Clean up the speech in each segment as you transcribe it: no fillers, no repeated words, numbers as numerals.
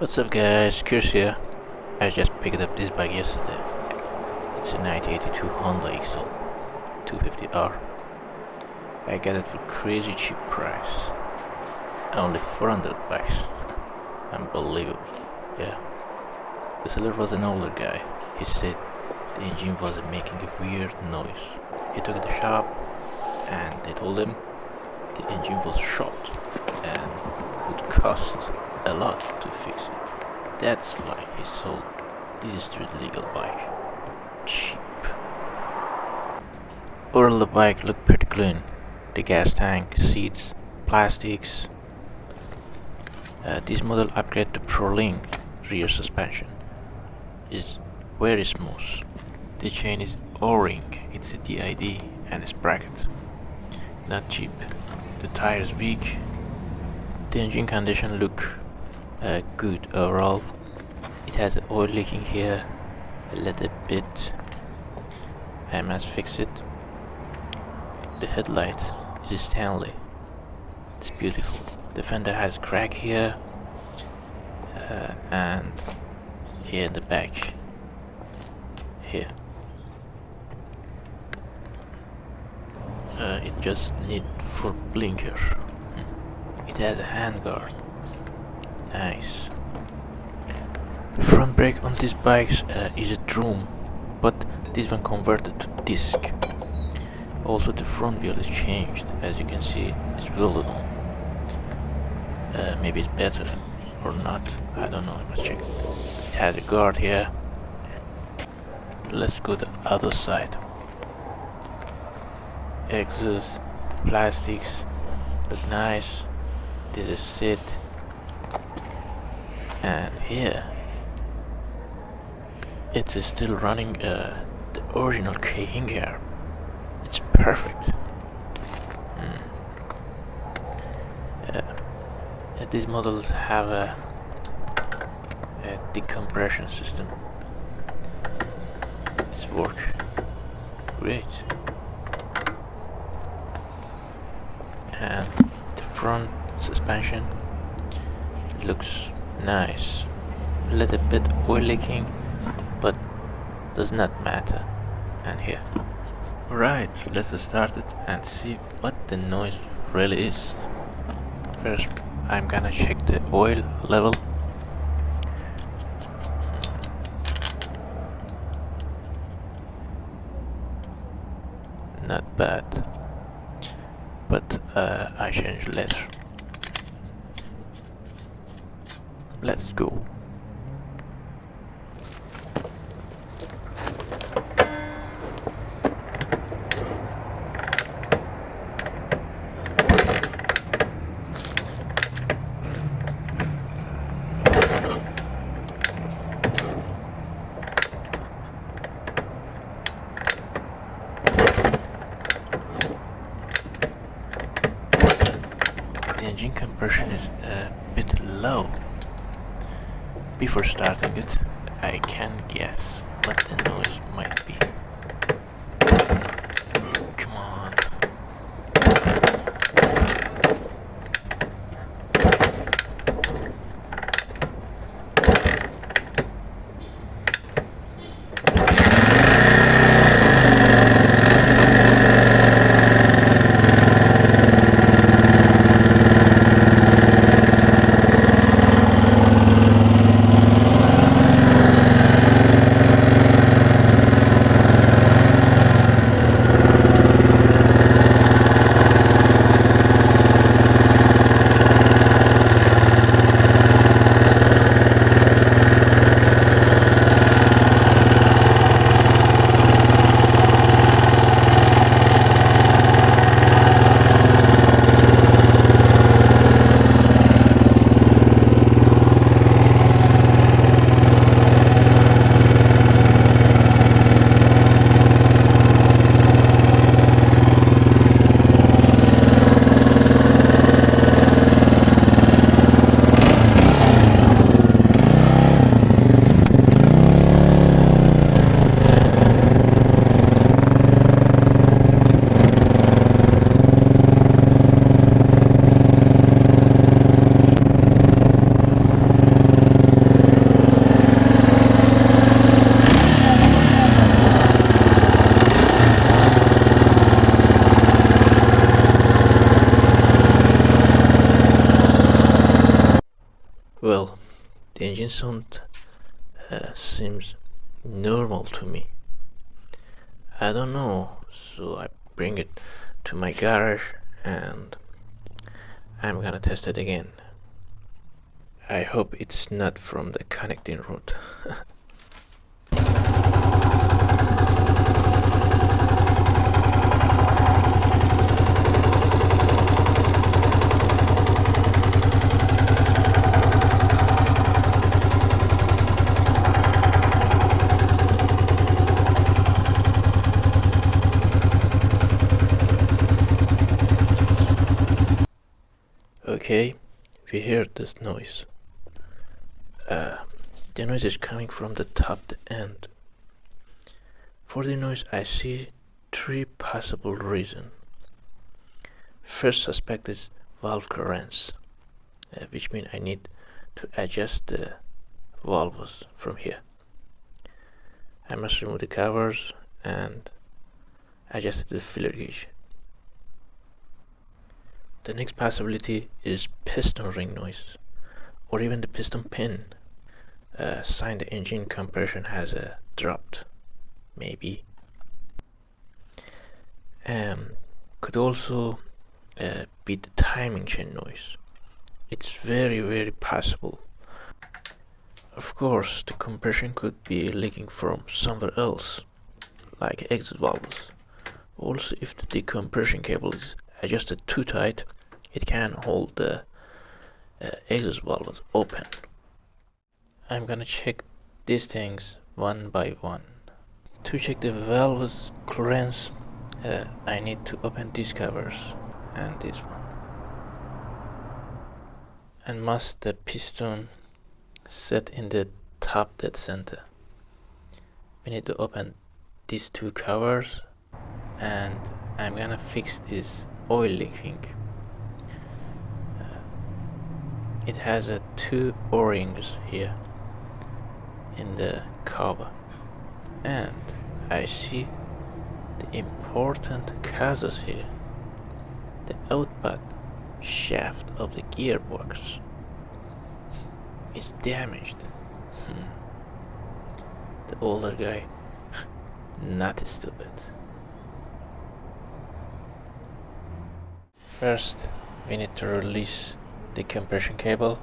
What's up guys, Chris here. I just picked up this bike yesterday. It's a 1982 Honda XL250R. I got it for crazy cheap price. Only 400 bucks. Unbelievable. Yeah. The seller was an older guy. He said the engine was making a weird noise. He took it to the shop and they told him the engine was shot and would cost a lot to fix it. That's why he sold this street legal bike cheap. Overall the bike looked pretty clean. The gas tank, seats, plastics. This model upgrade to ProLink rear suspension is very smooth. The chain is O-ring, it's a DID and a sprocket. Not cheap. The tires weak. The engine condition look good overall. It has oil leaking here a little bit. I must fix it. The headlight is Stanley. It's beautiful. The fender has a crack here and here in the back. Here. It just need for blinker. It has a handguard. Nice. Front brake on these bikes is a drum, but this one converted to disc. Also the front wheel is changed, as you can see it's welded on. Maybe it's better or not, I don't know, I must check. It has a guard here. Let's go to the other side. Exhaust, plastics, look nice. This is seat. And here it is still running the original King gear. It's perfect. These models have a decompression system. It's work great. And the front suspension looks nice. A little bit oil leaking, but does not matter. And here. Alright, let's start it and see what the noise really is. First, I'm gonna check the oil level. Not bad, but I changed later. Let's go. The engine compression is a bit low. Before starting it, I can guess what the noise might be. Come on. Well, the engine sound seems normal to me. I don't know, so I bring it to my garage and I'm gonna test it again. I hope it's not from the connecting rod. Okay, we heard this noise. The noise is coming from the top end. For the noise, I see three possible reasons. First suspect is valve clearance, which means I need to adjust the valves from here. I must remove the covers and adjust the filler gauge. The next possibility is piston ring noise, or even the piston pin. Sign the engine compression has dropped, maybe. Could also be the timing chain noise. It's very possible. Of course, the compression could be leaking from somewhere else, like exit valves. Also, if the decompression cable is adjusted too tight, it can hold the exhaust valves open. I'm gonna check these things one by one. To check the valves clearance, I need to open these covers and this one. And must the piston set in the top dead center. We need to open these two covers and I'm gonna fix this oil leaking. It has two O-rings here in the cover, and I see the important causes here. The output shaft of the gearbox is damaged. The older guy, not stupid. First, we need to release the compression cable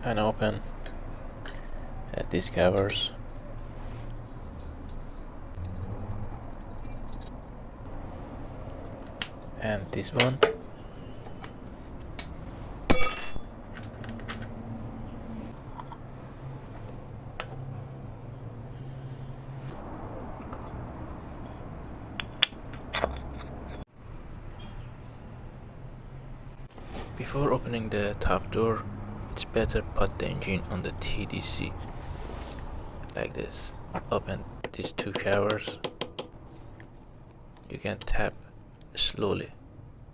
and open these covers. And this one. Before opening the top door, it's better put the engine on the TDC, like this. Open these two covers. You can tap slowly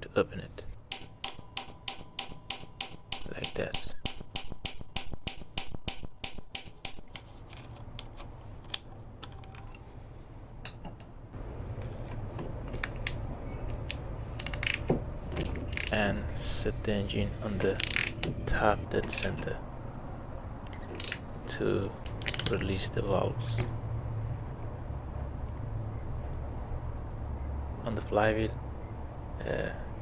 to open it, like that. And set the engine on the top dead center to release the valves. On the flywheel,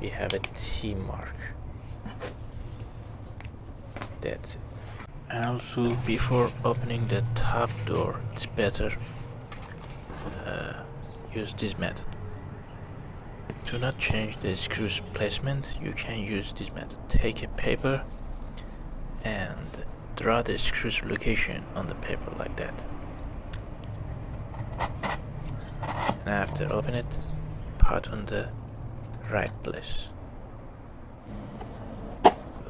we have a T mark. That's it. And also, before opening the top door, it's better use this method. To not change the screws placement, you can use this method. Take a paper and draw the screws location on the paper like that. And after open it, put on the right place,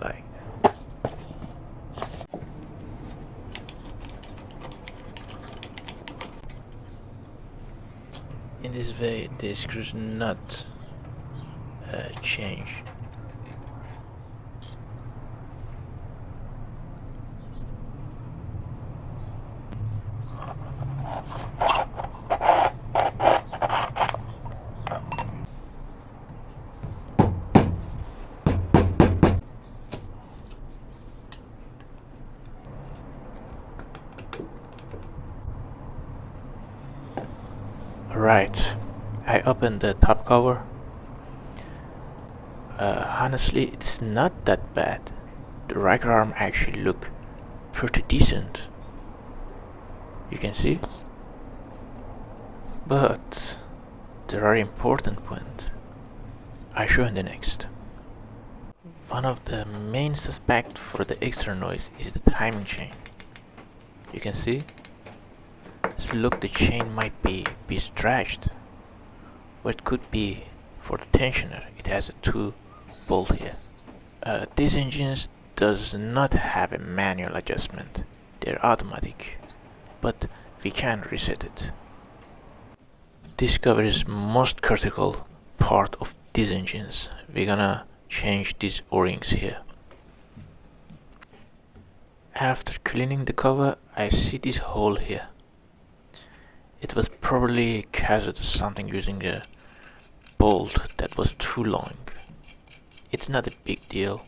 like that. In this way, the screws not change. Right, I opened the top cover. Honestly, it's not that bad. The right arm actually look pretty decent. You can see? But there are important points. I show in the next. One of the main suspects for the extra noise is the timing chain. You can see? So look, the chain might be stretched. What could be for the tensioner? It has a 2 bolt here. These engines does not have a manual adjustment. They're automatic, but we can reset it. This cover is most critical part of these engines. We're gonna change these O-rings here. After cleaning the cover, I see this hole here. It was probably caused of something using a bolt that was too long. It's not a big deal.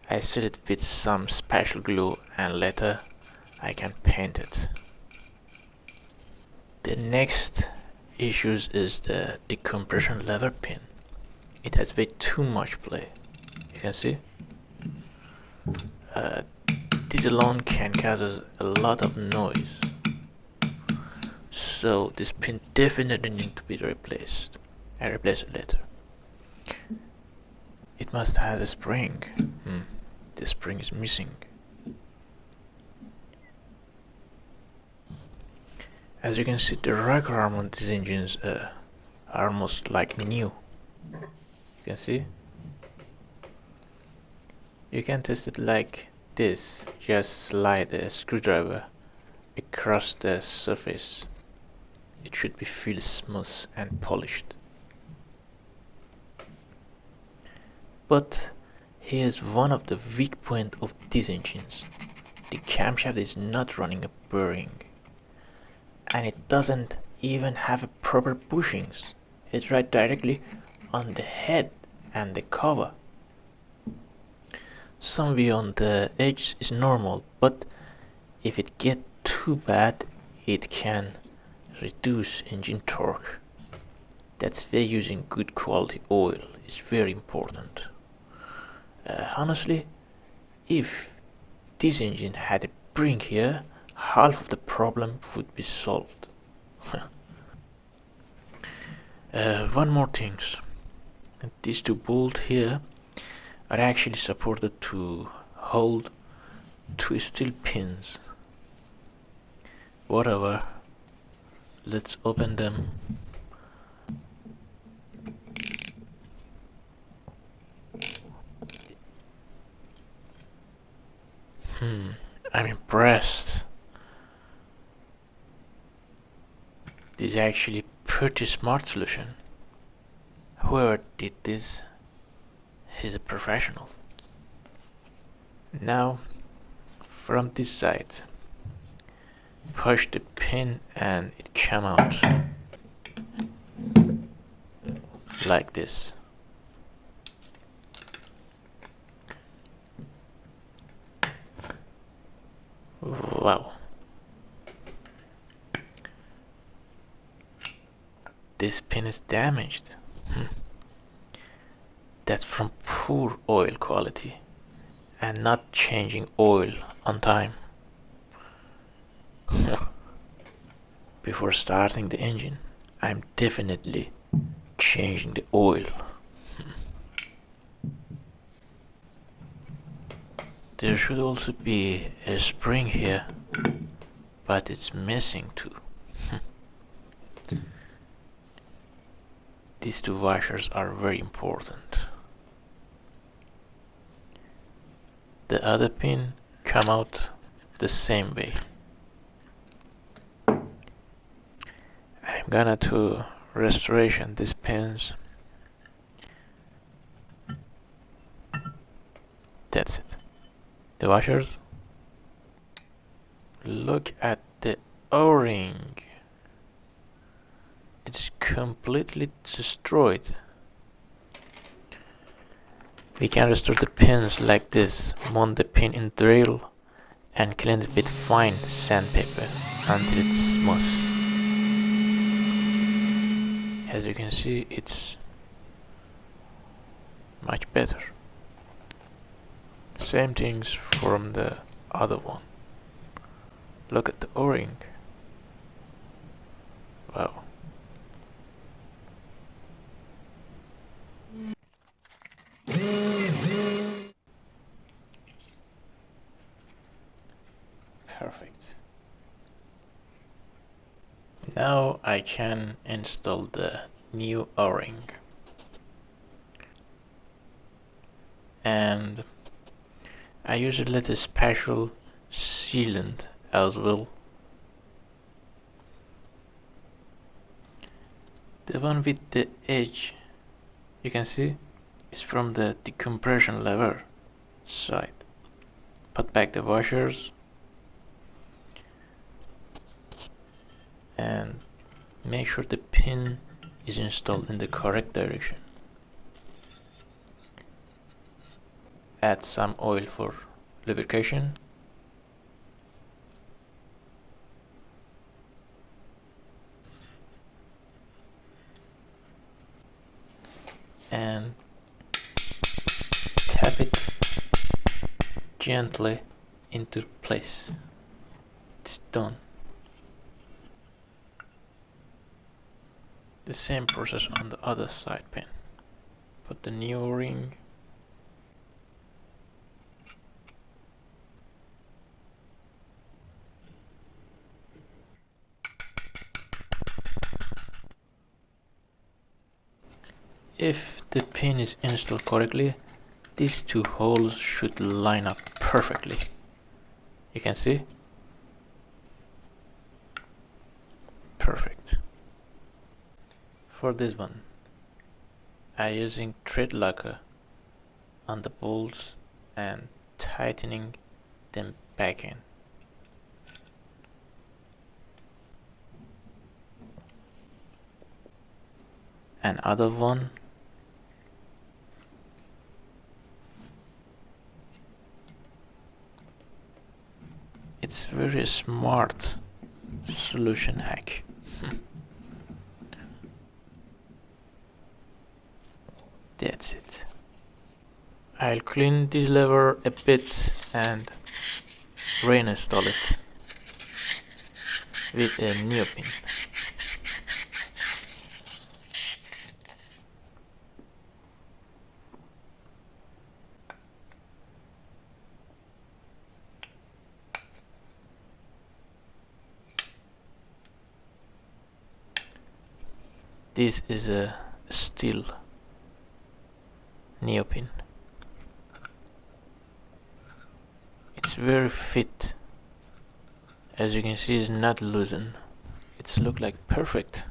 I seal it with some special glue and later I can paint it. The next issues is the decompression lever pin. It has way too much play. You can see? This alone can cause a lot of noise. So this pin definitely needs to be replaced. I replace it later. It must have a spring. The spring is missing. As you can see, the rocker arm on these engines are almost like new. You can see? You can test it like this. Just slide a screwdriver across the surface. It should be feel smooth and polished. But here's one of the weak points of these engines. The camshaft is not running a bearing. And it doesn't even have a proper bushings. It's right directly on the head and the cover. Somewhere on the edge is normal, but if it gets too bad, it can reduce engine torque. That's why using good quality oil is very important. Honestly, if this engine had a spring here, half of the problem would be solved. One more thing. These 2 bolts here are actually supported to hold 2 steel pins. Whatever. Let's open them. I'm impressed. This is actually pretty smart solution. Whoever did this, he's a professional. Now, from this side, push the pin and it come out like this. Wow. This pin is damaged. That's from poor oil quality and not changing oil on time. Before starting the engine, I'm definitely changing the oil. There should also be a spring here, but it's missing too. These 2 washers are very important. The other pin come out the same way. I'm gonna do restoration these pins. That's it. The washers. Look at the O-ring. It's completely destroyed. We can restore the pins like this. Mount the pin in drill and clean it with fine sandpaper until it's smooth. As you can see, it's much better. Same things from the other one. Look at the O-ring. Wow. Perfect. Now I can install the new O-ring. And I use a little special sealant as well. The one with the edge, you can see, is from the decompression lever side. Put back the washers and make sure the pin is installed in the correct direction. Add some oil for lubrication. And tap it gently into place. It's done. The same process on the other side pin. Put the new O-ring. If the pin is installed correctly, these two holes should line up perfectly. You can see? Perfect. For this one, I'm using thread locker on the bolts and tightening them back in. Another one. It's very smart solution hack. That's it. I'll clean this lever a bit and reinstall it with a new pin. This is a steel neopin. It's very fit. As you can see, it's not loosened. It's look like perfect.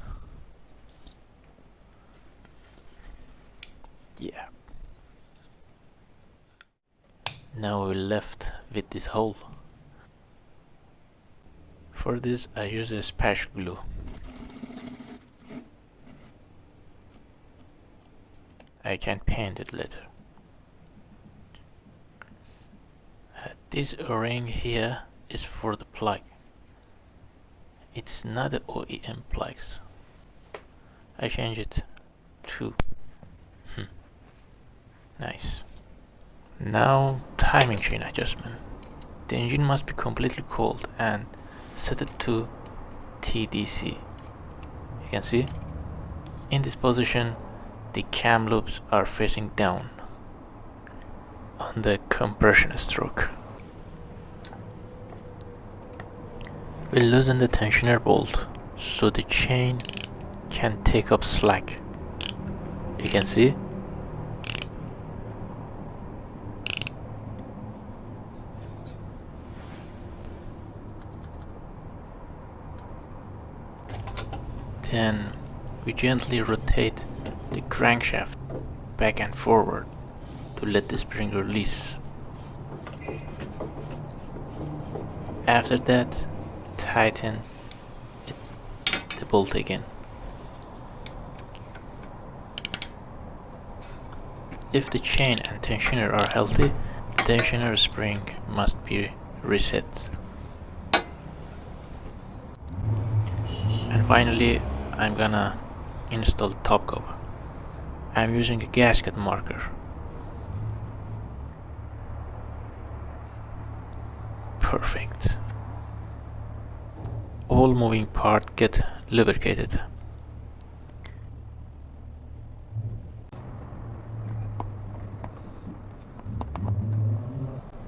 Yeah. Now we're left with this hole. For this I use a special glue. I can paint it later. This O-ring here is for the plug. It's not the OEM plugs. I change it to nice. Now timing chain adjustment. The engine must be completely cold and set it to TDC. You can see in this position the cam loops are facing down on the compression stroke. We loosen the tensioner bolt so the chain can take up slack. You can see. Then we gently rotate the crankshaft back and forward to let the spring release. After that, tighten the bolt again. If the chain and tensioner are healthy, the tensioner spring must be reset. And finally, I'm gonna install top cover. I'm using a gasket marker. Perfect. All moving parts get lubricated.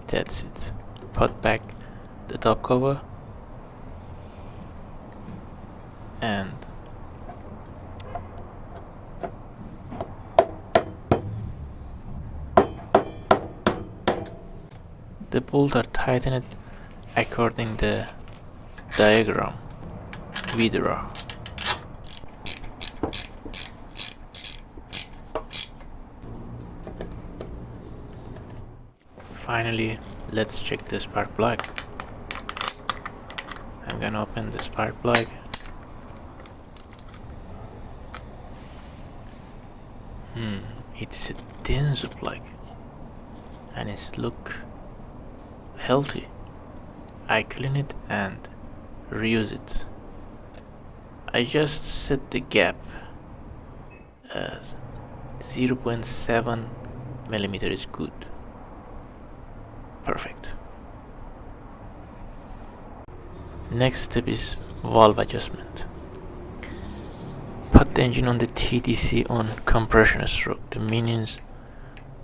That's it. Put back the top cover and the bolts are tightened according the diagram we draw. Finally, let's check the spark plug. I'm gonna open the spark plug. It's a dense plug and it's look healthy. I clean it and reuse it. I just set the gap as 0.7 millimeter is good. Perfect. Next step is valve adjustment. Put the engine on the TDC on compression stroke. The means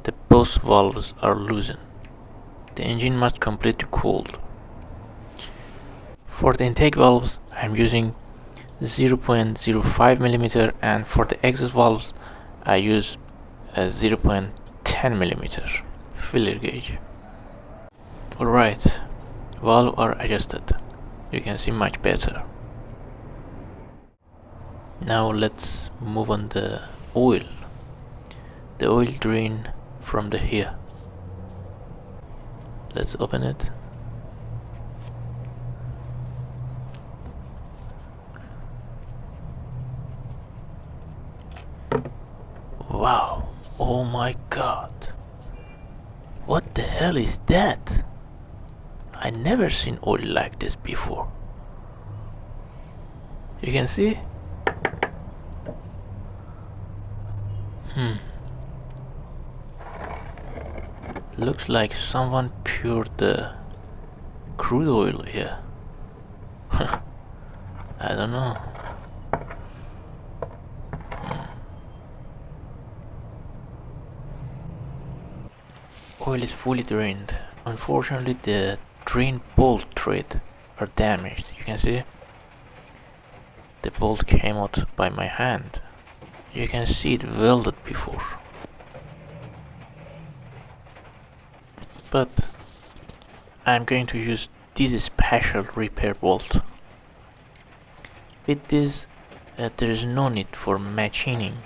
the both valves are loosened. The engine must completely cooled. For the intake valves, I'm using 0.05 millimeter, and for the exhaust valves, I use a 0.10 millimeter filler gauge. Alright, valves are adjusted. You can see much better. Now let's move on the oil. The oil drain from the here. Let's open it. Wow, oh my god. What the hell is that? I never seen oil like this before. You can see? Looks like someone poured the crude oil here. I don't know. Oil is fully drained. Unfortunately, the drain bolt thread are damaged. You can see the bolt came out by my hand. You can see it welded before. But I'm going to use this special repair bolt. With this, there is no need for machining.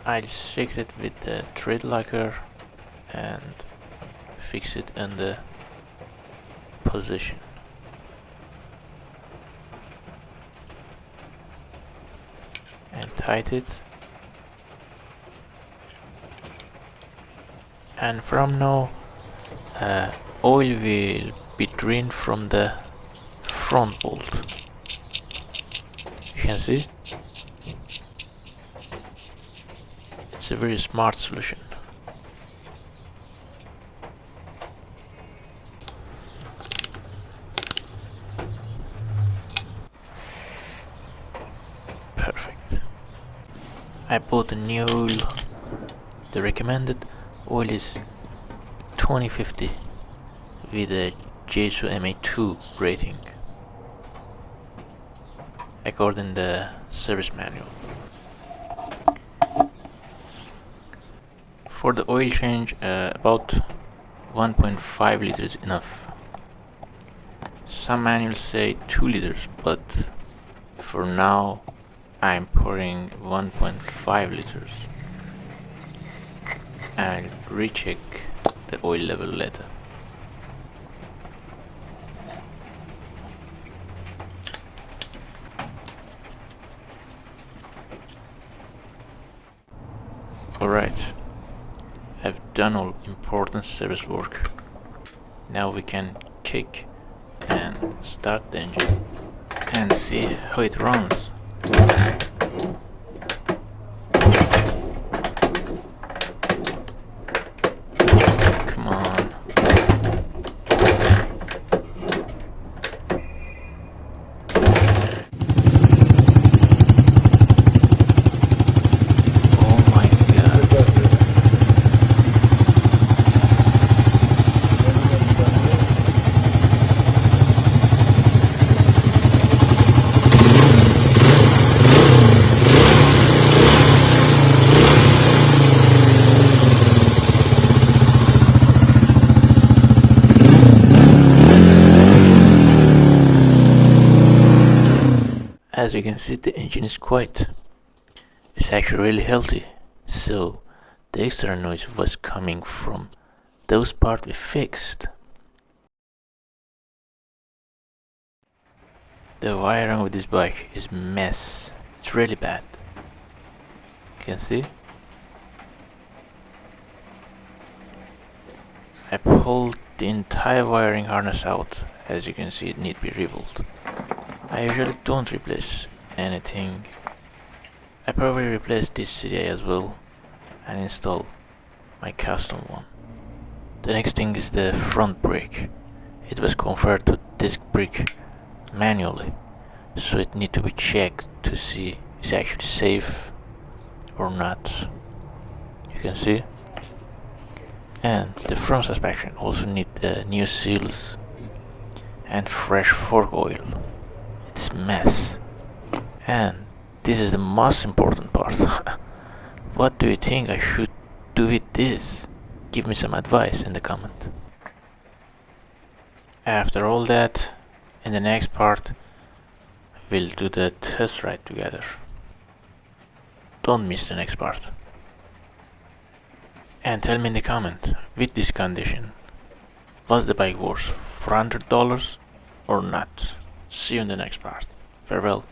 I'll secure it with the thread locker and fix it in the position. And tighten it. And from now, oil will be drained from the front bolt. You can see? It's a very smart solution. Perfect. I bought a new oil. The recommended oil is 2050 with a JSO MA2 rating according to the service manual. For the oil change, about 1.5 liters is enough. Some manuals say 2 liters, but for now I'm pouring 1.5 liters. I'll recheck the oil level later. Alright, I've done all important service work. Now we can kick and start the engine and see how it runs. Come on. Oh my god. As you can see, the engine is it's actually really healthy, so the extra noise was coming from those parts we fixed. The wiring with this bike is mess. It's really bad. You can see? I pulled the entire wiring harness out. As you can see, it needs to be rebuilt. I usually don't replace anything. I probably replace this CDI as well and install my custom one. The next thing is the front brake. It was converted to disc brake manually, so it needs to be checked to see it's actually safe or not. You can see. And the front suspension also need new seals and fresh fork oil. It's mess. And this is the most important part. What do you think I should do with this? Give me some advice in the comment. After all that, in the next part, we'll do the test ride together. Don't miss the next part. And tell me in the comment, with this condition, was the bike worth $400 or not? See you in the next part. Farewell.